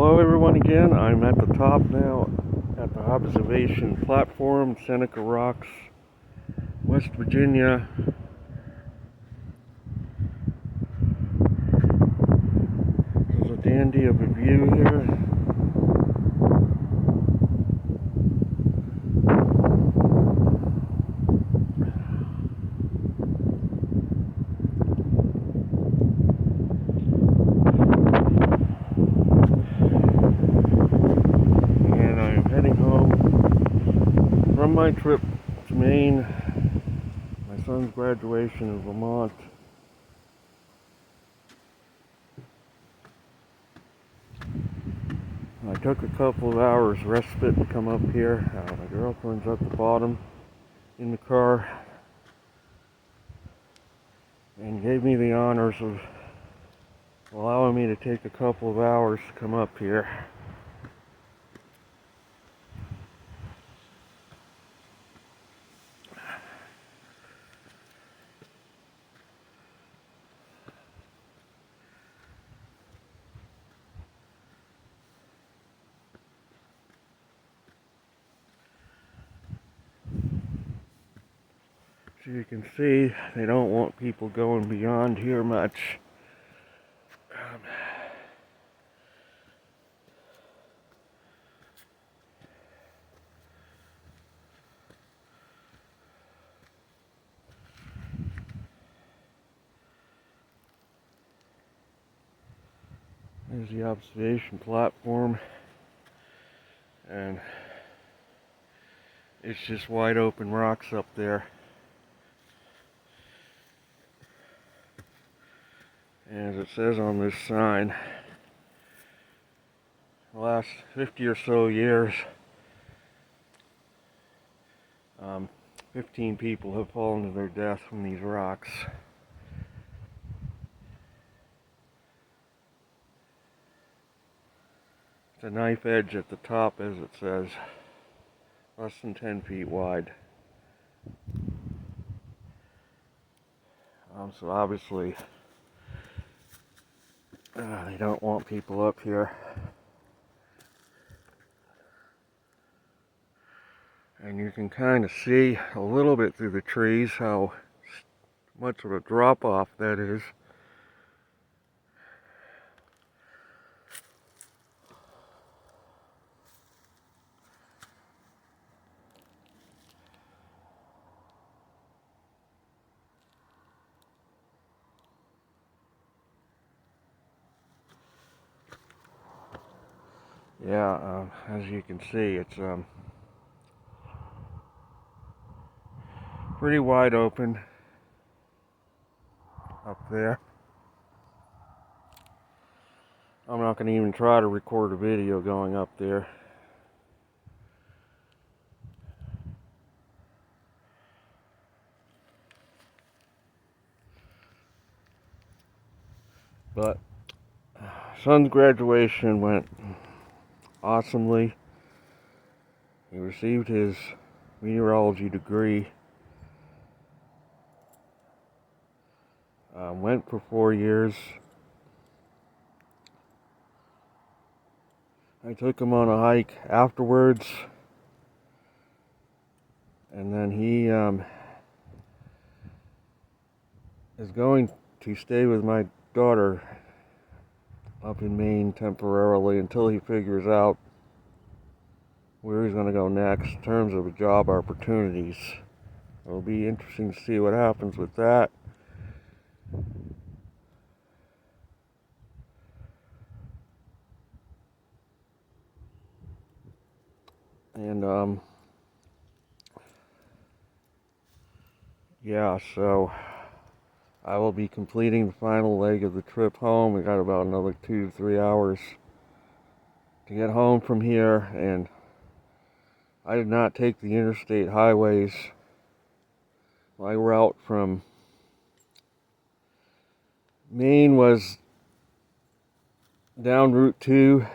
Hello everyone again. I'm at the top now at the observation platform, Seneca Rocks, West Virginia. There's a dandy of a view here. From my trip to Maine, my son's graduation in Vermont. I took a couple of hours respite to come up here. My girlfriend's at the bottom in the car and gave me the honors of allowing me to take a couple of hours to come up here. So you can see they don't want people going beyond here much. There's the observation platform, and it's just wide open rocks up there. As it says on this sign, the last 50 or so years, 15 people have fallen to their death from these rocks. It's a knife edge at the top, as it says, less than 10 feet wide. So obviously, they don't want people up here. And you can kind of see a little bit through the trees how much of a drop off that is. Yeah, as you can see, it's pretty wide open up there. I'm not going to even try to record a video going up there. But son's graduation went awesomely. He received his meteorology degree. Went for 4 years. I took him on a hike afterwards, and then he is going to stay with my daughter up in Maine temporarily until he figures out where he's going to go next in terms of job opportunities. It'll be interesting to see what happens with that. And yeah, so I will be completing the final leg of the trip home. We got about another 2 to 3 hours to get home from here, and I did not take the interstate highways. My route from Maine was down Route 2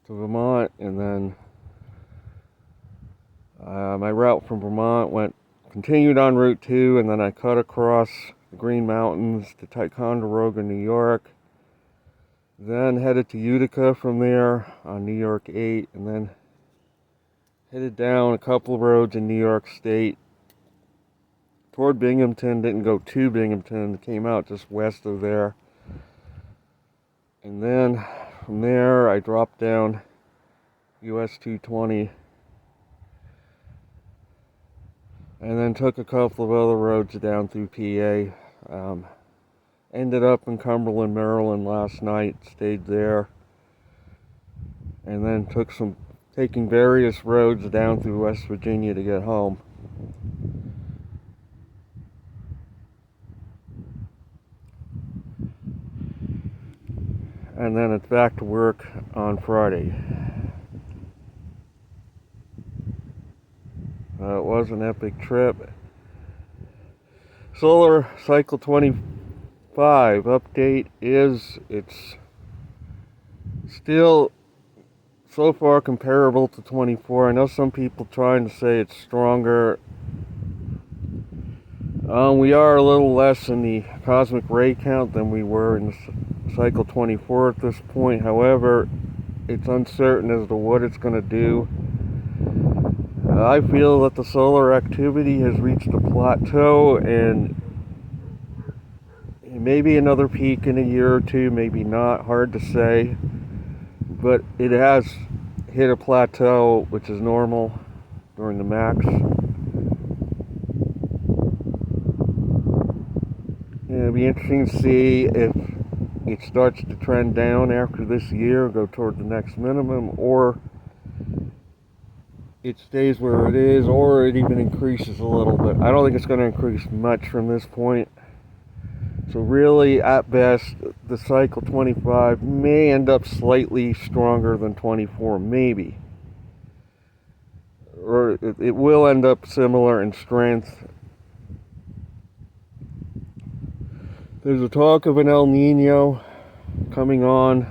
to Vermont, and then my route from Vermont continued on Route 2, and then I cut across the Green Mountains to Ticonderoga, New York. Then headed to Utica from there on New York 8, and then headed down a couple of roads in New York State toward Binghamton. Didn't go to Binghamton, came out just west of there. And then from there I dropped down US 220 and then took a couple of other roads down through PA. Ended up in Cumberland, Maryland last night, stayed there, and then taking various roads down through West Virginia to get home. And then it's back to work on Friday. It was an epic trip. Solar Cycle 25 update is, it's still so far comparable to 24. I know some people trying to say it's stronger. We are a little less in the cosmic ray count than we were in Cycle 24 at this point. However, it's uncertain as to what it's going to do. I feel that the solar activity has reached a plateau, and maybe another peak in a year or two, maybe not, hard to say. But it has hit a plateau, which is normal during the max. It'll be interesting to see if it starts to trend down after this year, go toward the next minimum, or it stays where it is, or it even increases a little bit. I don't think it's going to increase much from this point. So really, at best, the Cycle 25 may end up slightly stronger than 24, maybe. Or it will end up similar in strength. There's a talk of an El Nino coming on.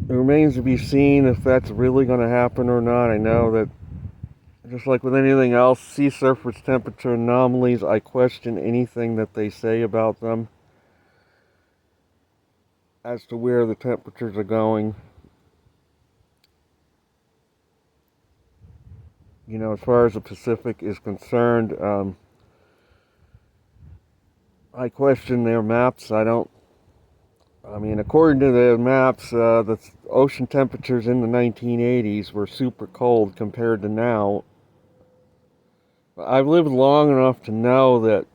It remains to be seen if that's really going to happen or not. I know that, just like with anything else, sea surface temperature anomalies, I question anything that they say about them as to where the temperatures are going. You know, as far as the Pacific is concerned, I question their maps. According to the maps, the ocean temperatures in the 1980s were super cold compared to now. I've lived long enough to know that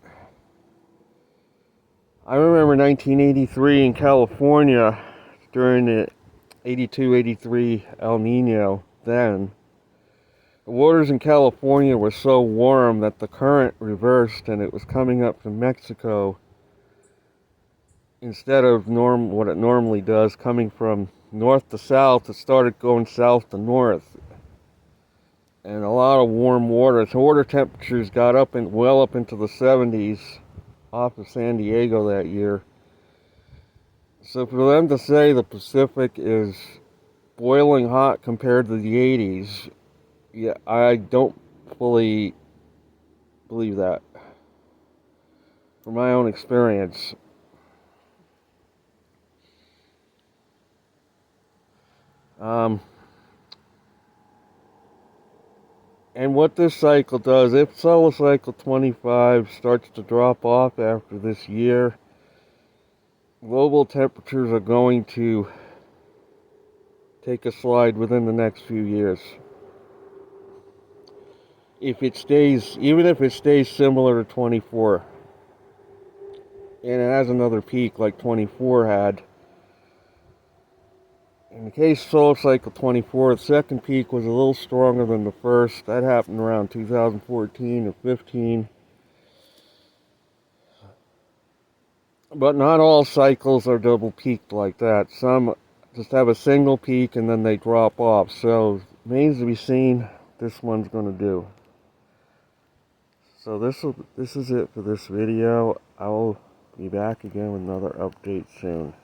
I remember 1983 in California during the 82-83 El Nino then. The waters in California were so warm that the current reversed and it was coming up from Mexico instead of what it normally does, coming from north to south. It started going south to north. And a lot of warm water. So water temperatures got well up into the 70s off of San Diego that year. So for them to say the Pacific is boiling hot compared to the 80s, yeah, I don't fully believe that from my own experience. And what this cycle does, if Solar Cycle 25 starts to drop off after this year, global temperatures are going to take a slide within the next few years. Even if it stays similar to 24, and it has another peak like 24 had. In the case of Solar Cycle 24, the second peak was a little stronger than the first. That happened around 2014 or 15. But not all cycles are double peaked like that. Some just have a single peak and then they drop off. So it remains to be seen what this one's going to do. So this is it for this video. I will be back again with another update soon.